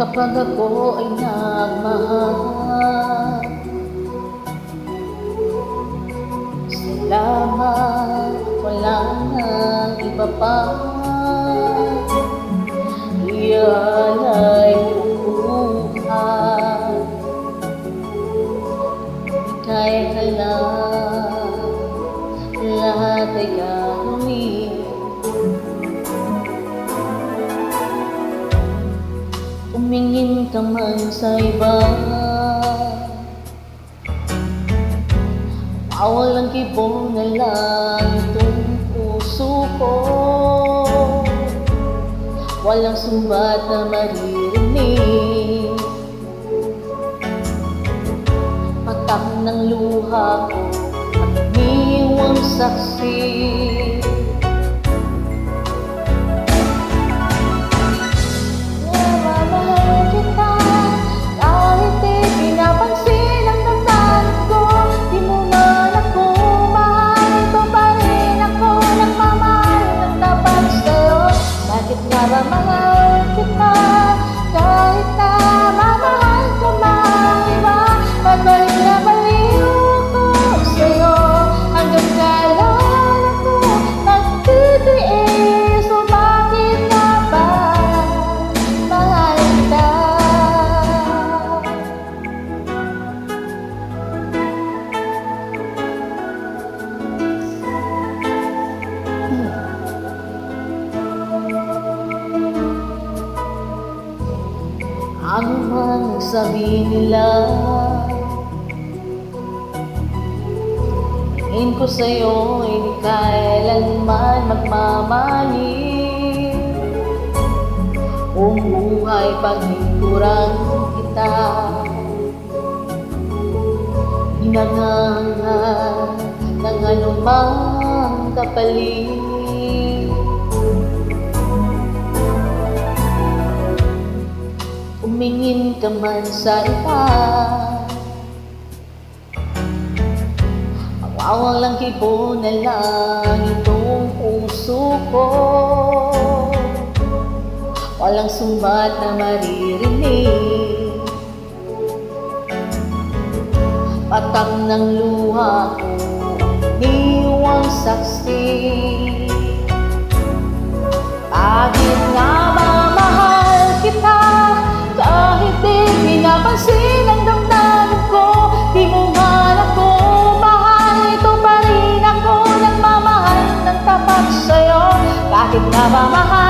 kapag ako ay nagmahal. Salamat, wala nang iba pa. Iyan ay buhay. Kaya ka lang, lahat ay gagawin. Tumingin ka man sa iba, walang kibong na lang itong puso ko. Walang sumbat na maririnig, patak ng luha ko at iniwang saksi. Mahal kita, kahit na mamahal ka mang iba. Patuloy na baliw ko sa'yo, hanggang kailan ako magtitiis. O bakit nga ba mahal kita? Ano man sabihin nila, tingin ko sa'yo ay di kailanman magmamali. Kung buhay paglingkuran kita, hinangangad ng anumang kapalit. Tumingin ka man sa iba, mawawalang kibo na lang itong puso ko. Walang sumbat na maririnig, patak ng luha ko ang iniwang saksi. Bakit nga ba mahal kita, kahit di pinapansin ang damdamin ko? Di mo man ako mahal, ito pa rin ako nagmamahal ng tapat sa'yo. Bakit nga ba mahal